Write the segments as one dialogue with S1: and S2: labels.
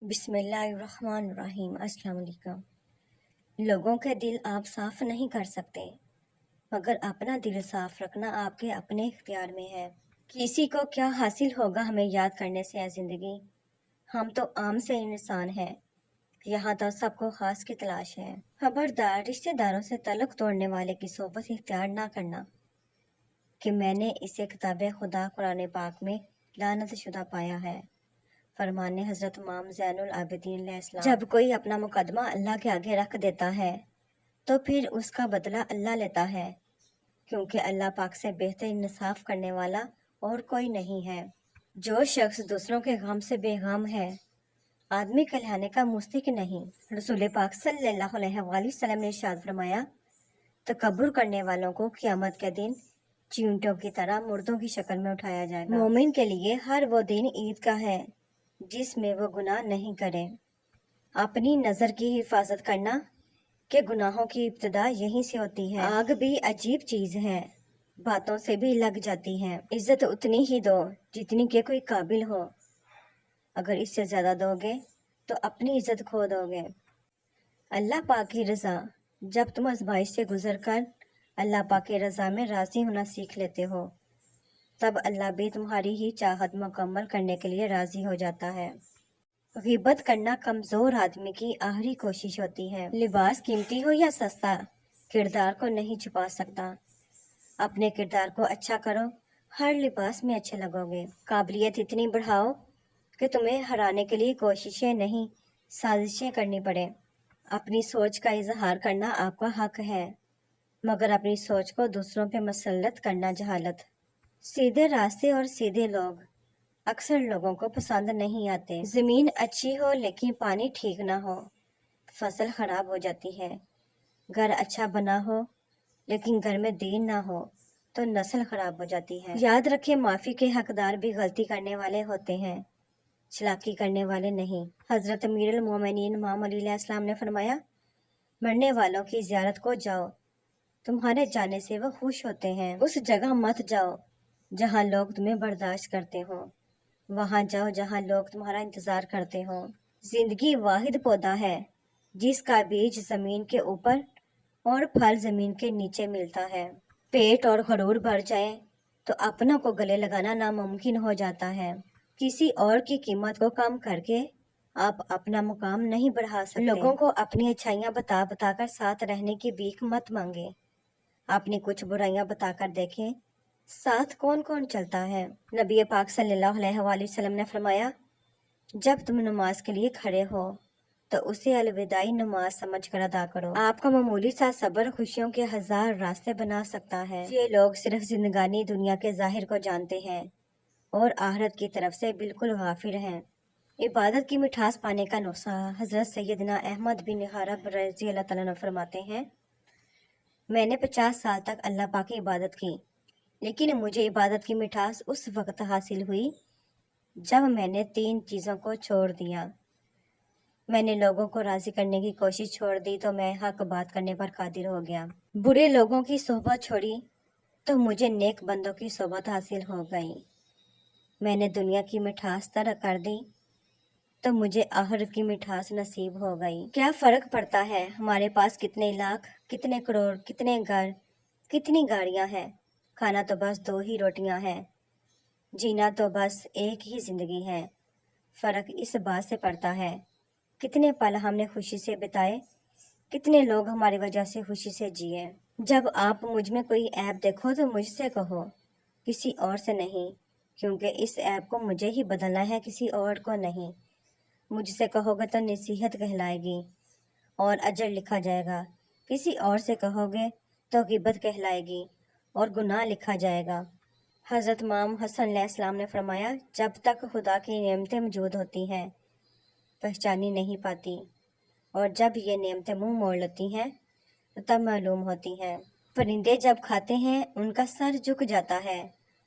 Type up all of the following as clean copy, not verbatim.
S1: بسم اللہ الرحمن الرحیم۔ السلام علیکم۔ لوگوں کے دل آپ صاف نہیں کر سکتے، مگر اپنا دل صاف رکھنا آپ کے اپنے اختیار میں ہے۔ کسی کو کیا حاصل ہوگا ہمیں یاد کرنے سے اے زندگی، ہم تو عام سے انسان ہیں، یہاں تو سب کو خاص کی تلاش ہے۔ خبردار، رشتہ داروں سے تعلق توڑنے والے کی صحبت اختیار نہ کرنا، کہ میں نے اسے کتاب خدا قرآن پاک میں لعنت شدہ پایا ہے۔ فرمان حضرت امام زین العابدین علیہ السلام۔ جب کوئی اپنا مقدمہ اللہ کے آگے رکھ دیتا ہے تو پھر اس کا بدلہ اللہ لیتا ہے، کیونکہ اللہ پاک سے بہتر انصاف کرنے والا اور کوئی نہیں ہے۔ جو شخص دوسروں کے غم سے بے غم ہے، آدمی کہلانے کا مستحق نہیں۔ رسول پاک صلی اللہ علیہ وآلہ وسلم نے ارشاد فرمایا، تکبر کرنے والوں کو قیامت کے دن چیونٹوں کی طرح مردوں کی شکل میں اٹھایا جائے گا۔ مومن کے لیے ہر وہ دن عید کا ہے جس میں وہ گناہ نہیں کرے۔ اپنی نظر کی حفاظت کرنا، کہ گناہوں کی ابتدا یہیں سے ہوتی ہے۔ آگ بھی عجیب چیز ہے، باتوں سے بھی لگ جاتی ہے۔ عزت اتنی ہی دو جتنی کہ کوئی قابل ہو، اگر اس سے زیادہ دو گے تو اپنی عزت کھو دو گے۔ اللہ پاک کی رضا، جب تم آزمائش سے گزر کر اللہ پاک کی رضا میں راضی ہونا سیکھ لیتے ہو، تب اللہ بھی تمہاری ہی چاہت مکمل کرنے کے لیے راضی ہو جاتا ہے۔ غیبت کرنا کمزور آدمی کی آخری کوشش ہوتی ہے۔ لباس قیمتی ہو یا سستا، کردار کو نہیں چھپا سکتا۔ اپنے کردار کو اچھا کرو، ہر لباس میں اچھے لگو گے۔ قابلیت اتنی بڑھاؤ کہ تمہیں ہرانے کے لیے کوششیں نہیں، سازشیں کرنی پڑے۔ اپنی سوچ کا اظہار کرنا آپ کا حق ہے، مگر اپنی سوچ کو دوسروں پہ مسلط کرنا جہالت۔ سیدھے راستے اور سیدھے لوگ اکثر لوگوں کو پسند نہیں آتے۔ زمین اچھی ہو لیکن پانی ٹھیک نہ ہو، فصل خراب ہو جاتی ہے۔ گھر اچھا بنا ہو لیکن گھر میں دین نہ ہو تو نسل خراب ہو جاتی ہے۔ یاد رکھیں، معافی کے حقدار بھی غلطی کرنے والے ہوتے ہیں، چلاکی کرنے والے نہیں۔ حضرت امیر المومنین امام علی علیہ السلام نے فرمایا، مرنے والوں کی زیارت کو جاؤ، تمہارے جانے سے وہ خوش ہوتے ہیں۔ اس جگہ مت جاؤ جہاں لوگ تمہیں برداشت کرتے ہوں، وہاں جاؤ جہاں لوگ تمہارا انتظار کرتے ہوں۔ زندگی واحد پودا ہے جس کا بیج زمین کے اوپر اور پھل زمین کے نیچے ملتا ہے۔ پیٹ اور غرور بھر جائے تو اپنوں کو گلے لگانا ناممکن ہو جاتا ہے۔ کسی اور کی قیمت کو کم کر کے آپ اپنا مقام نہیں بڑھا سکتے۔ لوگوں کو اپنی اچھائیاں بتا بتا کر ساتھ رہنے کی بھیک مت مانگے، اپنی کچھ برائیاں بتا کر دیکھیں ساتھ کون کون چلتا ہے۔ نبی پاک صلی اللہ علیہ وآلہ وسلم نے فرمایا، جب تم نماز کے لیے کھڑے ہو تو اسے الوداعی نماز سمجھ کر ادا کرو۔ آپ کا معمولی سا صبر خوشیوں کے ہزار راستے بنا سکتا ہے۔ یہ لوگ صرف زندگانی دنیا کے ظاہر کو جانتے ہیں اور آخرت کی طرف سے بالکل غافل ہیں۔ عبادت کی مٹھاس پانے کا نسخہ۔ حضرت سیدنا احمد بن حرب رضی اللہ تعالیٰ عنہ فرماتے ہیں، میں نے 50 سال تک اللہ پاک کی عبادت کی، لیکن مجھے عبادت کی مٹھاس اس وقت حاصل ہوئی جب میں نے 3 چیزوں کو چھوڑ دیا۔ میں نے لوگوں کو راضی کرنے کی کوشش چھوڑ دی تو میں حق بات کرنے پر قادر ہو گیا۔ برے لوگوں کی صحبت چھوڑی تو مجھے نیک بندوں کی صحبت حاصل ہو گئی۔ میں نے دنیا کی مٹھاس ترک کر دی تو مجھے آخرت کی مٹھاس نصیب ہو گئی۔ کیا فرق پڑتا ہے ہمارے پاس کتنے لاکھ، کتنے کروڑ، کتنے گھر، کتنی گاڑیاں ہیں، کھانا تو بس 2 ہی روٹیاں ہیں، جینا تو بس ایک ہی زندگی ہے۔ فرق اس بات سے پڑتا ہے کتنے پل ہم نے خوشی سے بتائے، کتنے لوگ ہماری وجہ سے خوشی سے جیے۔ جب آپ مجھ میں کوئی عیب دیکھو تو مجھ سے کہو، کسی اور سے نہیں، کیونکہ اس عیب کو مجھے ہی بدلنا ہے، کسی اور کو نہیں۔ مجھ سے کہو گے تو نصیحت کہلائے گی اور اجر لکھا جائے گا، کسی اور سے کہو گے تو غیبت کہلائے گی اور گناہ لکھا جائے گا۔ حضرت امام حسن علیہ السلام نے فرمایا، جب تک خدا کی نعمتیں موجود ہوتی ہیں پہچانی نہیں پاتی، اور جب یہ نعمتیں منہ موڑ لیتی ہیں تو تب معلوم ہوتی ہیں۔ پرندے جب کھاتے ہیں ان کا سر جھک جاتا ہے،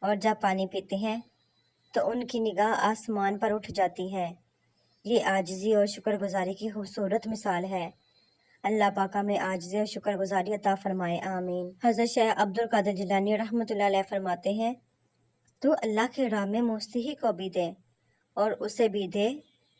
S1: اور جب پانی پیتے ہیں تو ان کی نگاہ آسمان پر اٹھ جاتی ہے۔ یہ عاجزی اور شکر گزاری کی خوبصورت مثال ہے۔ اللہ پاک میں عاجزی اور شکر گزاری عطا فرمائے، آمین۔ حضرت شیخ عبد القادر جیلانی رحمۃ اللہ علیہ فرماتے ہیں، تو اللہ کے راہ میں مستحق کو بھی دے اور اسے بھی دے